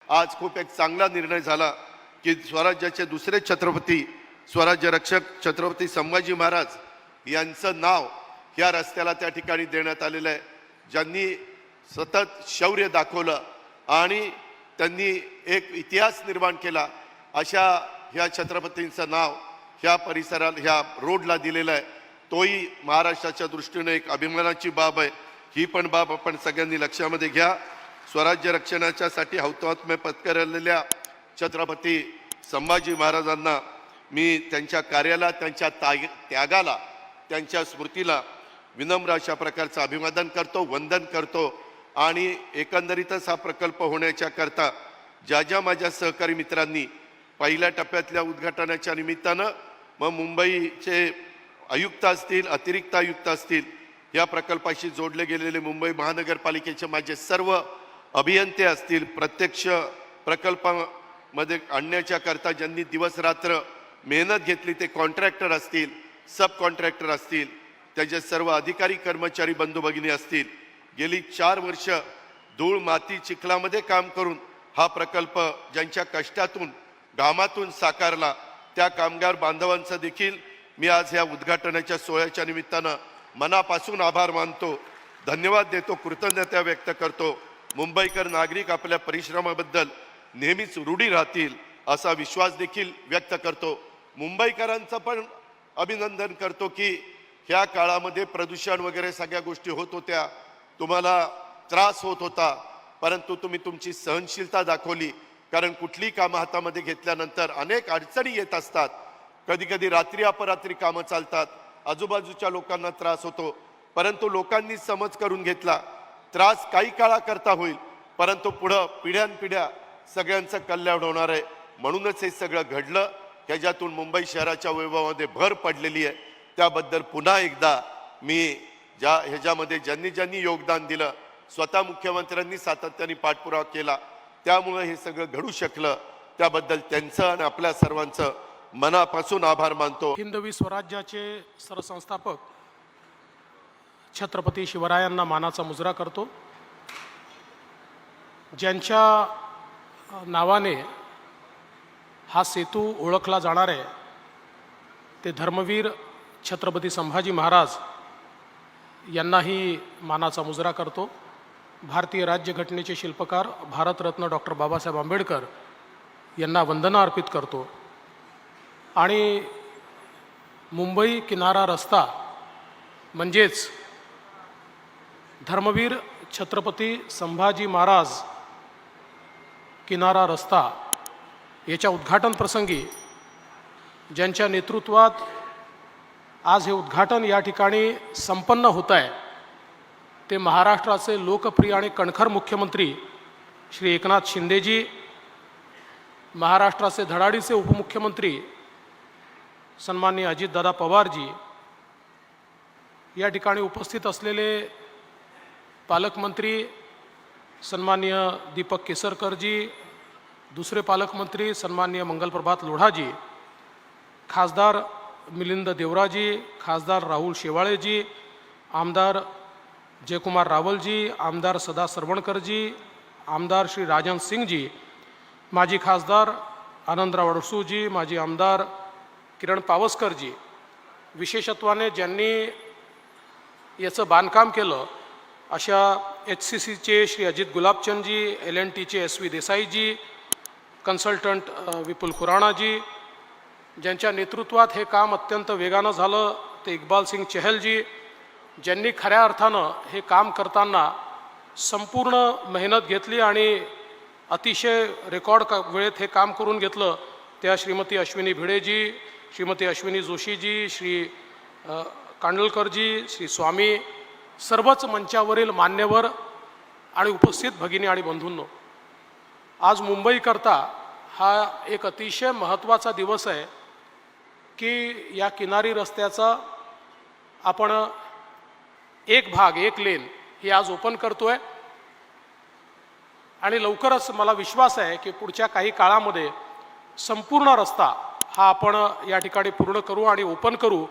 आज खूप एक चांगला निर्णय झाला की स्वराज्याचे दुसरे छत्रपती स्वराज्य रक्षक छत्रपती संभाजी महाराज यांचं नाव या रस्त्याला त्या ठिकाणी देण्यात आलेलं आहे। ज्यांनी सतत शौर्य दाखवलं आणि त्यांनी एक इतिहास निर्माण केला अशा ह्या छत्रपतींचं नाव ह्या परिसराला ह्या रोडला दिलेलं आहे। तोही महाराष्ट्राच्या दृष्टीने एक अभिमानाची बाब आहे। ही पण बाब आपण सगळ्यांनी लक्षामध्ये घ्या। स्वराज्य रक्षणाच्यासाठी हौतात्म्य पत्करलेल्या छत्रपती संभाजी महाराजांना मी त्यांच्या कार्याला, त्यांच्या त्यागाला, त्यांच्या स्मृतीला विनम्र अशा प्रकारचं अभिवादन करतो, वंदन करतो। आणि एकंदरीतच हा प्रकल्प होण्याच्या करता ज्या ज्या माझ्या सहकारी मित्रांनी पहिल्या टप्प्यातल्या उद्घाटनाच्या निमित्तानं मग मुंबईचे आयुक्त असतील, अतिरिक्त आयुक्त असतील, या प्रकल्पाशी जोडले गेलेले मुंबई महानगरपालिकेचे माझे सर्व अभियंते असतील, प्रत्यक्ष प्रकल्पामध्ये आणण्याच्या करता ज्यांनी दिवस रात्र मेहनत घेतली ते कॉन्ट्रॅक्टर असतील, सब कॉन्ट्रॅक्टर असतील, त्याचे सर्व अधिकारी कर्मचारी बंधू भगिनी असतील, गेली 4 वर्ष धूळ माती चिखलामध्ये काम करून हा प्रकल्प ज्यांच्या कष्टातून घामातून साकारला त्या कामगार बांधवांचं देखील मी आज ह्या उद्घाटनाच्या सोहळ्याच्या निमित्तानं मनापासून आभार मानतो, धन्यवाद देतो, कृतज्ञता व्यक्त करतो। मुंबईकर नागरिक आपल्या परिश्रमाबद्दल नेहमीच ऋणी राहतील असा विश्वास देखील व्यक्त करतो। मुंबईकरांचं पण अभिनंदन करतो की ह्या काळामध्ये प्रदूषण वगैरे सगळ्या गोष्टी होत होत्या, तुम्हाला त्रास होत होता, परंतु तुम्ही तुमची सहनशीलता दाखवली। कारण कुठली कामं हातामध्ये घेतल्यानंतर अनेक अडचणी येत असतात, कधी कधी रात्री अपरात्री कामं चालतात, आजूबाजूच्या लोकांना त्रास होतो, परंतु लोकांनी समज करून घेतला त्रास काही काळाकरता होईल, परंतु पुढं पिढ्यानपिढ्या सगळ्यांचं कल्याण होणार आहे। म्हणूनच हे सगळं घडलं, ह्याच्यातून मुंबई शहराच्या वैभवामध्ये भर पडलेली आहे। त्याबद्दल पुन्हा एकदा मी ह्याच्यामध्ये ज्यांनी ज्यांनी योगदान दिलं, स्वतः मुख्यमंत्र्यांनी सातत्याने पाठपुरावा केला, त्यामुळे हे सगळं घडू शकलं, त्याबद्दल त्यांचं आणि आपल्या सर्वांचं मनापासून आभार मानतो। हिंदवी स्वराज्याचे सरसंस्थापक छत्रपती शिवरायांना मानाचा मुजरा करतो। ज्यांच्या नावाने हा सेतू ओळखला जाणार आहे ते धर्मवीर छत्रपती संभाजी महाराज यांनाही मानाचा मुजरा करतो। भारतीय राज्यघटनेचे शिल्पकार भारतरत्न डॉक्टर बाबासाहेब आंबेडकर यांना वंदना अर्पित करतो। आणि मुंबई किनारा रस्ता म्हणजेच धर्मवीर छत्रपती संभाजी महाराज किनारा रस्ता याच्या उद्घाटन प्रसंगी ज्यांच्या नेतृत्वात आज हे उद्घाटन या ठिकाणी संपन्न होत आहे ते महाराष्ट्राचे लोकप्रिय आणि कणखर मुख्यमंत्री श्री एकनाथ शिंदेजी, महाराष्ट्राचे धडाडीचे उपमुख्यमंत्री सन्माननीय अजितदादा पवारजी, या ठिकाणी उपस्थित असलेले पालकमंत्री सन्माननीय दीपक केसरकरजी, दुसरे पालकमंत्री सन्माननीय मंगलप्रभात लोढाजी, खासदार मिलिंद देवराजी, खासदार राहुल शेवाळेजी, आमदार जयकुमार रावलजी, आमदार सदा सरवणकरजी, आमदार श्री राजन सिंगजी, माजी खासदार आनंदराव अडसूजी, माजी आमदार किरण पावसकरजी, विशेषत्वाने ज्यांनी याचं बांधकाम केलं अशा HCCचे श्री अजित गुलाबचंदजी, LNTचे SV देसाईजी, कन्सल्टंट विपुल खुराणाजी, ज्यांच्या नेतृत्वात हे काम अत्यंत वेगानं झालं ते इक्बाल सिंग चहलजी, ज्यांनी खऱ्या अर्थानं हे काम करताना संपूर्ण मेहनत घेतली आणि अतिशय रेकॉर्ड वेळेत हे काम करून घेतलं त्या श्रीमती अश्विनी भिडेजी, श्रीमती अश्विनी जोशीजी, श्री कांडलकरजी, श्री स्वामी, सर्वच मंचावरील मान्यवर आणि उपस्थित भगिनी आणि बंधूंनो, आज मुंबईकरता हा एक अतिशय महत्त्वाचा दिवस आहे की या किनारी रस्त्याचा आपण एक भाग, एक लेन ही आज ओपन करतोय आणि लवकरच मला विश्वास आहे की पुढच्या काही काळामध्ये संपूर्ण रस्ता हा आपण या ठिकाणी पूर्ण करू आणि ओपन करू